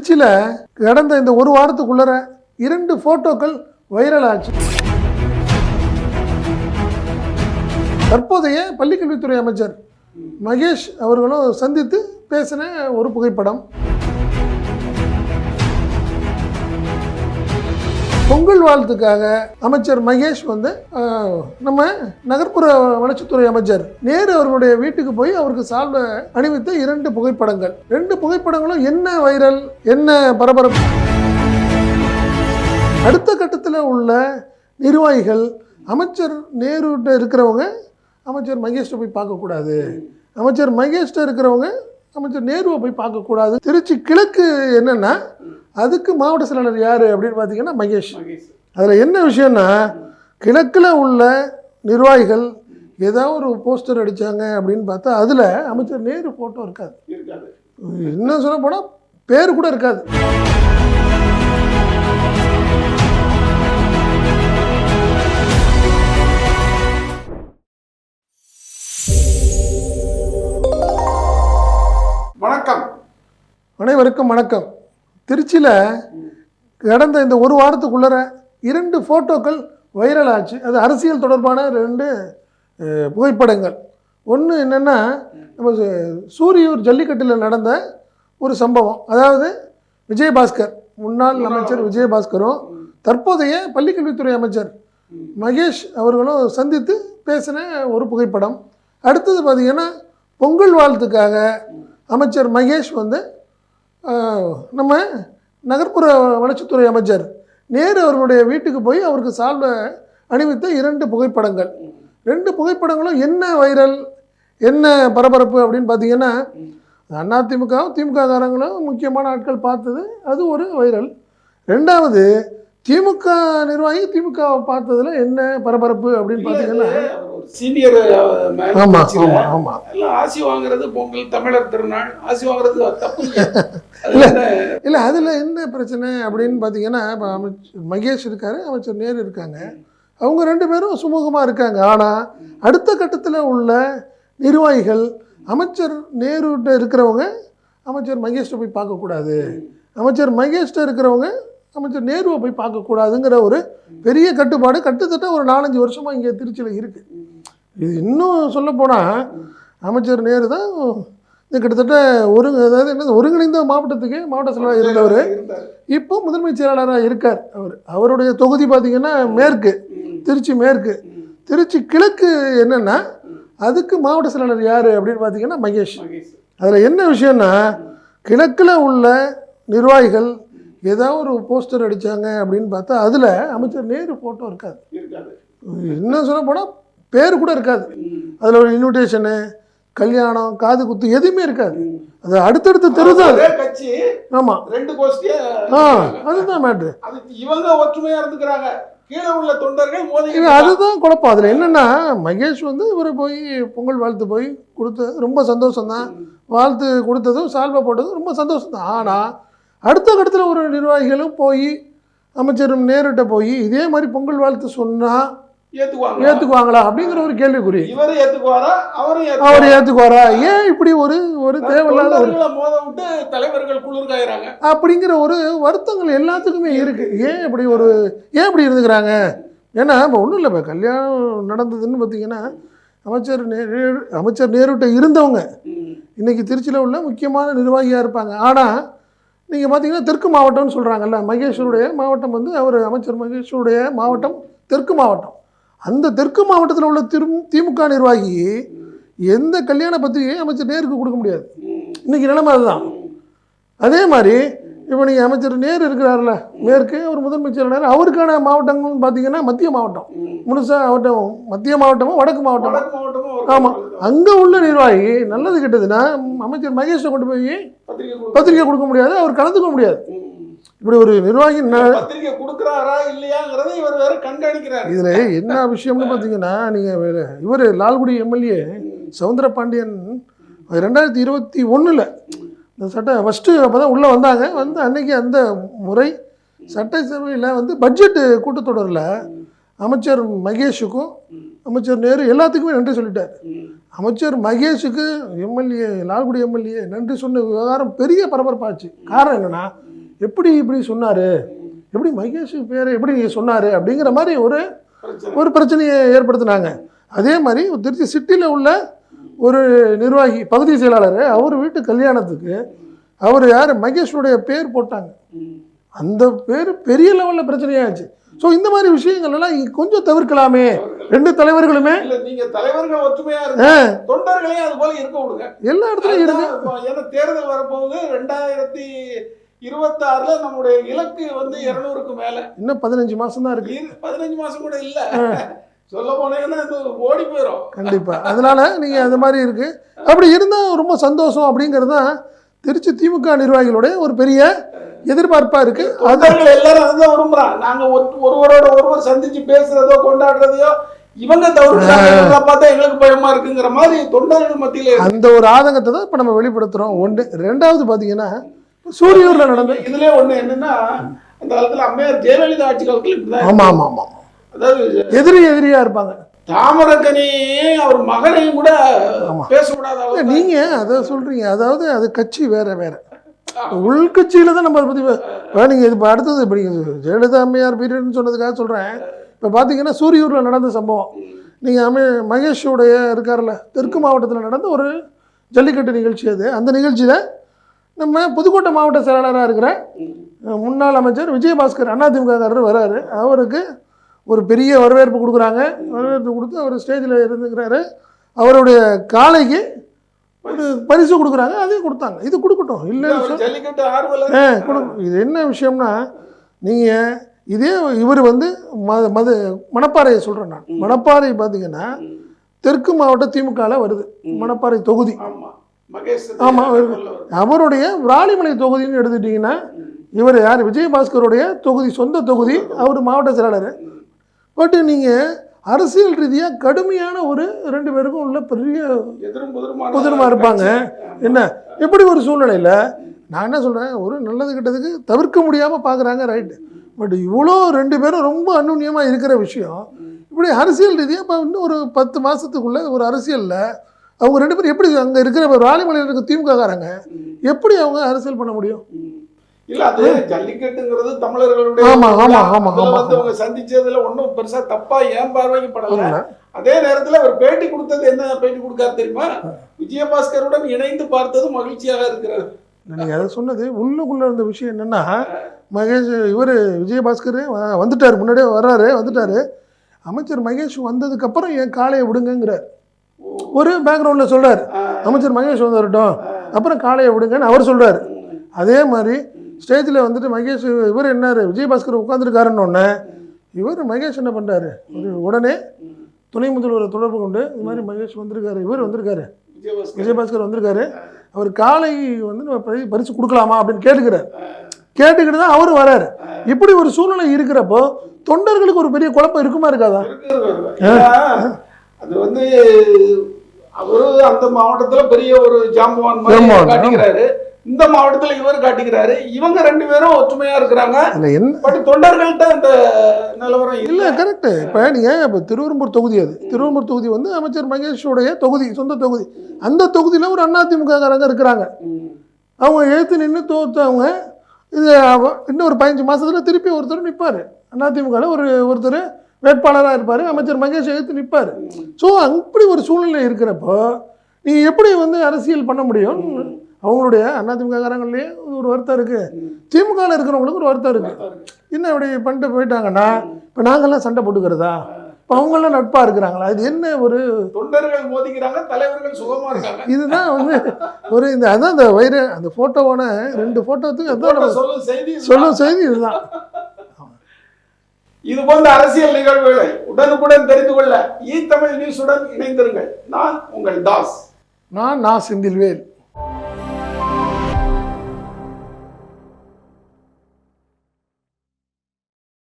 திருச்சியில் கடந்த இந்த ஒரு வாரத்துக்குள்ளர 2 ஃபோட்டோக்கள் வைரல் ஆச்சு. தற்போதைய பள்ளிக்கல்வித்துறை அமைச்சர் மகேஷ் அவர்களும் சந்தித்து பேசின ஒரு புகைப்படம். பொங்கல் வாழ்த்துக்காக அமைச்சர் மகேஷ் நம்ம நகர்ப்புற வளர்ச்சித்துறை அமைச்சர் நேரு அவர்களுடைய வீட்டுக்கு போய் அவருக்கு சால்வை அணிவித்த 2 புகைப்படங்கள். 2 புகைப்படங்களும் என்ன வைரல், என்ன பரபரப்பு. அடுத்த கட்டத்தில் உள்ள நிர்வாகிகள் அமைச்சர் நேருட்ட இருக்கிறவங்க அமைச்சர் மகேஷ்ட போய் பார்க்கக்கூடாது, அமைச்சர் மகேஷ்ட இருக்கிறவங்க அமைச்சர் நேருவை போய் பார்க்கக்கூடாது. திருச்சி கிழக்கு என்னன்னா அதுக்கு மாவட்ட செயலாளர் யார் அப்படின்னு பார்த்தீங்கன்னா மகேஷ். அதில் என்ன விஷயம்னா, கிழக்கில் உள்ள நிர்வாகிகள் ஏதாவது ஒரு போஸ்டர் அடித்தாங்க அப்படின்னு பார்த்தா அதில் அமைச்சர் நேரு ஃபோட்டோ இருக்காது. என்ன சொல்ல போனால் பேர் கூட இருக்காது. வணக்கம். அனைவருக்கும் வணக்கம். திருச்சியில் கடந்த இந்த ஒரு வாரத்துக்குள்ளர 2 ஃபோட்டோக்கள் வைரல் ஆச்சு. அது அரசியல் தொடர்பான 2 புகைப்படங்கள். ஒன்று என்னென்னா, நம்ம சூரியூர் ஜல்லிக்கட்டில் நடந்த ஒரு சம்பவம். அதாவது விஜயபாஸ்கர், முன்னாள் அமைச்சர் விஜயபாஸ்கரும் தற்போதைய பள்ளிக்கல்வித்துறை அமைச்சர் மகேஷ் அவர்களும் சந்தித்து பேசின ஒரு புகைப்படம். அடுத்தது பார்த்திங்கன்னா, பொங்கல் வாழ்த்துக்காக அமைச்சர் மகேஷ் நம்ம நகர்ப்புற வளர்ச்சித்துறை அமைச்சர் நேரு அவர்களுடைய வீட்டுக்கு போய் அவருக்கு சால்வை அணிவித்த 2 புகைப்படங்கள். 2 புகைப்படங்களும் என்ன வைரல், என்ன பரபரப்பு அப்படின்னு பார்த்தீங்கன்னா, அதிமுகவும் திமுக காரங்களும் முக்கியமான ஆட்கள் பார்த்தது அது ஒரு வைரல். 2வது திமுக நிர்வாகி திமுகவை பார்த்ததுல என்ன பரபரப்பு அப்படின்னு பார்த்தீங்கன்னா, சீனியர் ஆமாம் ஆசி வாங்குறது பொங்கல் தமிழர் திருநாள், ஆசி வாங்குறது தப்பு இல்லை. அதில் என்ன பிரச்சனை அப்படின்னு பார்த்தீங்கன்னா, இப்போ அமைச்சர் மகேஷ் இருக்காரு, அமைச்சர் நேரு இருக்காங்க, அவங்க 2 பேரும் சுமூகமாக இருக்காங்க. ஆனால் அடுத்த கட்டத்தில் உள்ள நிர்வாகிகள் அமைச்சர் நேருட்ட இருக்கிறவங்க அமைச்சர் மகேஷ்ட போய் பார்க்கக்கூடாது, அமைச்சர் மகேஷ்ட இருக்கிறவங்க அமைச்சர் நேருவை போய் பார்க்கக்கூடாதுங்கிற ஒரு பெரிய கட்டுப்பாடு கிட்டத்தட்ட ஒரு 4-5 வருஷமாக இங்கே திருச்சியில் இருக்குது. இது இன்னும் சொல்லப்போனால் அமைச்சர் நேரு தான் இது கிட்டத்தட்ட அதாவது என்ன ஒருங்கிணைந்த மாவட்டத்துக்கு மாவட்ட செயலாளர் இருந்தவர், இப்போ முதன்மை செயலாளராக இருக்கார். அவருடைய தொகுதி பார்த்திங்கன்னா மேற்கு, திருச்சி மேற்கு. திருச்சி கிழக்கு என்னென்னா அதுக்கு மாவட்ட செயலாளர் யார் அப்படின்னு பார்த்தீங்கன்னா மகேஷ். அதில் என்ன விஷயம்னா, கிழக்கில் உள்ள நிர்வாகிகள் ஏதாவது ஒரு போஸ்டர் அடித்தாங்க அப்படின்னு பார்த்தா அதில் அமைச்சர் நேரு ஃபோட்டோ இருக்காது. என்ன சொல்ல போனால் பேர் கூட இருக்காது. அதில் ஒரு இன்விடேஷனு, கல்யாணம், காது குத்து எதுவுமே இருக்காது. அது அடுத்தடுத்து தெரிஞ்சாது. ஆமாம், 2 கோஷ்டியே அதுதான் மேட்ரு. இவங்க ஒற்றுமையாக இருந்துக்கிறாங்க, கீழே உள்ள தொண்டர்கள் மோதி. அதுதான் குழப்பம். அதில் என்னென்னா, மகேஷ் இவர் போய் பொங்கல் வாழ்த்து போய் கொடுத்தது ரொம்ப சந்தோஷம்தான், வாழ்த்து கொடுத்ததும் சால்வை போட்டதும் ரொம்ப சந்தோஷம்தான். ஆனால் அடுத்த கட்டத்தில் ஒரு நிர்வாகிகளும் போய் அமைச்சர் நேருட்ட போய் இதே மாதிரி பொங்கல் வாழ்த்து சொன்னால் ஏற்றுக்குவாங்களா அப்படிங்கிற ஒரு கேள்விக்குறி. அவர் ஏற்றுக்குவாரா? ஏன் இப்படி ஒரு தேவையில்லாத தலைவர்கள் குளிர்காயிறாங்க அப்படிங்கிற ஒரு வருத்தங்கள் எல்லாத்துக்குமே இருக்குது. ஏன் இப்படி இருந்துக்கிறாங்க? ஏன்னா இப்போ ஒன்றும் இல்லை, இப்போ கல்யாணம் நடந்ததுன்னு பார்த்தீங்கன்னா அமைச்சர் நேருட்ட இருந்தவங்க இன்றைக்கி திருச்சியில் உள்ள முக்கியமான நிர்வாகியாக இருப்பாங்க. ஆனால் நீங்கள் பார்த்தீங்கன்னா தெற்கு மாவட்டம்னு சொல்கிறாங்கல்ல, மகேஷருடைய மாவட்டம் அவர் அமைச்சர் மகேஷருடைய மாவட்டம் தெற்கு மாவட்டம். அந்த தெற்கு மாவட்டத்தில் உள்ள திமுக நிர்வாகி எந்த கல்யாண பத்திரிகையும் அமைச்சர் நேருக்கு கொடுக்க முடியாது. இன்றைக்கி நிலைமை அதுதான். அதே மாதிரி இப்போ நீங்கள் அமைச்சர் நேரு இருக்கிறார்ல மேற்கு, அவர் முதன்மை செயலாளர், அவருக்கான மாவட்டங்கள்னு பார்த்தீங்கன்னா மத்திய மாவட்டம் முழுசாக அவர்கிட்ட மத்திய மாவட்டமும் வடக்கு மாவட்டமும். ஆமாம், அங்கே உள்ள நிர்வாகி நல்லது கெட்டதுன்னா அமைச்சர் மகேஷை கொண்டு போய் பத்திரிகை கொடுக்க முடியாது, அவர் கலந்துக்க முடியாது. இப்படி ஒரு நிர்வாகி கொடுக்குறாரா இல்லையாங்கிறத இவர் வேற கண்காணிக்கிறார். இதில் என்ன விஷயம்னு பார்த்தீங்கன்னா, நீங்கள் இவர் லால்குடி எம்எல்ஏ சவுந்தர பாண்டியன் 2021 இந்த ஃபஸ்ட்டு அப்போ தான் உள்ளே வந்தாங்க. அன்றைக்கி அந்த முறை சட்டசபையில் பட்ஜெட்டு கூட்டத்தொடரில் அமைச்சர் மகேஷுக்கும் அமைச்சர் நேரு எல்லாத்துக்குமே நன்றி சொல்லிட்டார். அமைச்சர் மகேஷுக்கு எம்எல்ஏ லால்குடி எம்எல்ஏ நன்றி சொன்ன விவகாரம் பெரிய பரபரப்பாச்சு. காரணம் என்னென்னா, எப்படி இப்படி சொன்னார், எப்படி மகேஷ் பேரை எப்படி சொன்னார் அப்படிங்கிற மாதிரி ஒரு பிரச்சனையை ஏற்படுத்தினாங்க. அதே மாதிரி திருச்சி சிட்டியில் உள்ள ஒரு நிர்வாகி பகுதி செயலாளர் அவர் வீட்டு கல்யாணத்துக்கு அவர் யார் மகேஷனுடைய பேர் போட்டாங்க. அந்த பேர் பெரிய லெவலில் பிரச்சனையாச்சு. ஸோ இந்த மாதிரி விஷயங்கள் எல்லாம் கொஞ்சம் தவிர்க்கலாமே. ரெண்டு தலைவர்களுமே நீங்க தலைவர்கள் ஒற்றுமையா இருங்க, தொண்டர்களையும் அது போல இருக்க விடுங்க. எல்லா இடத்துலையும் இருங்க. ஏன்னா தேர்தல் வரப்போகுது 2026 நம்முடைய இலக்கு வந்து 200க்கு மேல. இன்னும் 15 மாசம் தான் இருக்கு. 15 மாசம் கூட இல்ல, சொல்ல போனீங்கன்னா ஓடி போயிடும் கண்டிப்பா. அதனால நீங்க அந்த மாதிரி இருக்கு. அப்படி இருந்தா ரொம்ப சந்தோஷம் அப்படிங்கிறது தான் திருச்சி திமுக நிர்வாகிகளுடைய ஒரு பெரிய எதிர்பார்ப்பா இருக்கு. தொண்டர்கள் எல்லாரும் அதுதான் விரும்புறாங்க. நாங்க ஒருவரோட ஒருவர் சந்திச்சு பேசுறதோ கொண்டாடுறதையோ இவங்க தவிர்த்து பார்த்தா எங்களுக்கு பயமா இருக்குங்கிற மாதிரி தொண்டர்கள் மத்தியில அந்த ஒரு ஆதங்கத்தை தான் இப்ப நம்ம வெளிப்படுத்துறோம். ஒன்று. ரெண்டாவது பாத்தீங்கன்னா சூரியூர்ல நடந்த இதுல ஒண்ணு என்னன்னா, அந்த காலத்துல அம்மையார் ஜெயலலிதா ஆட்சி காலத்துல ஆமா ஆமா ஆமா அதாவது எதிரியா இருப்பாங்க. தாமரக்கனி அவர் மகனையும் கூட பேசக்கூடாது. நீங்க அதை சொல்றீங்க. அதாவது அது கட்சி வேற உள்கட்சியில தான் நம்ம அதை பத்தி நீங்க இது அடுத்தது இப்ப நீங்க ஜெயலலிதா அம்மையார் பீரியட்னு சொன்னதுக்காக சொல்றேன். இப்ப பாத்தீங்கன்னா சூரியூர்ல நடந்த சம்பவம், நீங்க மகேஷோடைய இருக்கார்ல தெற்கு மாவட்டத்தில் நடந்த ஒரு ஜல்லிக்கட்டு நிகழ்ச்சி. அது அந்த நிகழ்ச்சியில நம்ம புதுக்கோட்டை மாவட்ட செயலாளராக இருக்கிற முன்னாள் அமைச்சர் விஜயபாஸ்கர் அதிமுககாரர் வராரு. அவருக்கு ஒரு பெரிய வரவேற்பு கொடுக்குறாங்க. வரவேற்பு கொடுத்து அவர் ஸ்டேஜில் இருந்துக்கிறாரு. அவருடைய காளைக்கு ஒரு பரிசு கொடுக்குறாங்க. அதையும் கொடுத்தாங்க. இது கொடுக்கட்டும், இல்லைன்னு இது என்ன விஷயம்னா, நீங்கள் இதே இவர் வந்து மணப்பாறையை சொல்கிறேன் நான். மணப்பாறை பார்த்தீங்கன்னா தெற்கு மாவட்ட திமுகவில் வருது. மணப்பாறை தொகுதி. ஆமாம், அவருடைய விராலிமலை தொகுதின்னு எடுத்துட்டிங்கன்னா இவர் யார், விஜயபாஸ்கருடைய தொகுதி, சொந்த தொகுதி. அவர் மாவட்ட செயலாளர். பட் நீங்கள் அரசியல் ரீதியாக கடுமையான ஒரு ரெண்டு பேருக்கும் உள்ள பெரிய புதிரமாக இருப்பாங்க. என்ன எப்படி ஒரு சூழ்நிலையில் நான் என்ன சொல்கிறேன், ஒரு நல்லது கெட்டதுக்கு தவிர்க்க முடியாமல் பார்க்குறாங்க, ரைட்டு. பட் இவ்வளோ ரெண்டு பேரும் ரொம்ப அந்நுண்ணியமாக இருக்கிற விஷயம் இப்படி அரசியல் ரீதியாக இப்போ இன்னும் ஒரு 10 மாதத்துக்குள்ளே ஒரு அரசியலில் அவங்க ரெண்டு பேரும் எப்படி அங்கே இருக்கிற ராலிமலையில் இருக்க திமுககாரங்க எப்படி அவங்க அரசியல் பண்ண முடியும்? இல்ல அது ஜல்லிக்கட்டுங்கிறது தமிழர்களுடைய அவங்க சந்திச்சதுல ஒன்றும் பெருசா தப்பா ஏன் பார்வைக்கு படல. அதே நேரத்துல அவர் பேட்டி கொடுத்தது என்ன பேட்டி கொடுக்காரு தெரியுமா, விஜயபாஸ்கருடன் இணைந்து பார்த்தது மகிழ்ச்சியாக இருக்கிறார். நீங்க அதை சொன்னது உள்ளுக்குள்ள இருந்த விஷயம் என்னன்னா, மகேஷ் இவர் விஜயபாஸ்கர் வந்துட்டார், முன்னாடியே வர்றாரு, வந்துட்டாரு. அமைச்சர் மகேஷ் வந்ததுக்கு அப்புறம் என் காளையை விடுங்கிறார். ஒரு பேக்ரவுண்ட்ல சொல்றாரு, அமைச்சர் மகேஷ் வந்துடட்டும் அப்புறம் காளையை விடுங்கன்னு அவர் சொல்றாரு. அதே மாதிரி ஸ்டேஜில் வந்துட்டு மகேஷ் இவர் என்னாரு, விஜயபாஸ்கர் உட்காந்துருக்காருன்னு ஒன்று இவர் மகேஷ் என்ன பண்ணுறாரு, உடனே துணை முதல்வரை தொடர்பு கொண்டு இது மாதிரி மகேஷ் வந்திருக்காரு, இவர் வந்திருக்காரு, விஜயபாஸ்கர் வந்திருக்காரு, அவர் காலை வந்து நம்ம பரிசு கொடுக்கலாமா அப்படின்னு கேட்டுக்கிட்டு தான் அவரும் வராரு. இப்படி ஒரு சூழ்நிலை இருக்கிறப்போ தொண்டர்களுக்கு ஒரு பெரிய குழப்பம் இருக்குமா இருக்காதா? அது வந்து அவரு அந்த மாவட்டத்துல பெரிய ஒரு ஜாம்பவான் மாதிரி காட்டிக்கிறாரு, இந்த மாவட்டத்தில் இவர் காட்டுகிறாரு. இவங்க ரெண்டு பேரும் ஒற்றுமையா இருக்கிறாங்க. பட் தொண்டர்கள்ட்ட அந்த நிலவரம் இல்லை. கரெக்ட். இப்போ நீங்கள் இப்போ திருவெரும்பூர் தொகுதி, அது திருவெரும்பூர் தொகுதி வந்து அமைச்சர் மகேஷோடைய தொகுதி, சொந்த தொகுதி. அந்த தொகுதியில் ஒரு அதிமுககாரங்க இருக்கிறாங்க. அவங்க எழுத்து நின்று தோற்றவங்க. இது இன்னும் ஒரு 15 மாதத்தில் திருப்பி ஒருத்தர் நிற்பார் அதிமுகவில், ஒருத்தர் வேட்பாளராக இருப்பார், அமைச்சர் மகேஷ் எழுத்து நிற்பார். ஸோ அப்படி ஒரு சூழ்நிலை இருக்கிறப்போ நீங்கள் எப்படி வந்து அரசியல் பண்ண முடியும்? அவங்களுடைய அதிமுககாரங்களே ஒரு வருத்தம் இருக்குது, திமுகவில் இருக்கிறவங்களுக்கு ஒரு வருத்தம் இருக்குது. என்ன இப்படி பண்ணிட்டு போயிட்டாங்கன்னா இப்போ நாங்கள்லாம் சண்டை போட்டுக்கிறதா, இப்போ அவங்களாம் நட்பாக இருக்கிறாங்களா? இது என்ன ஒரு தொண்டர்கள் மோதிக்கிறாங்க, தலைவர்கள் சுகமாக இருக்காங்க. இதுதான் வந்து ஒரு இந்த அதான் அந்த அந்த ஃபோட்டோவான 2 ஃபோட்டோத்துக்கு அதான் சொல்லும் செய்தி இதுதான். இது போன்ற அரசியல் நிகழ்வுகளை உடனுக்குடன் தெரிந்து கொள்ள ஈ தமிழ் நியூஸுடன் இணைந்திருங்கள். நான் உங்கள் தாஸ். நான் செந்தில்வேல்.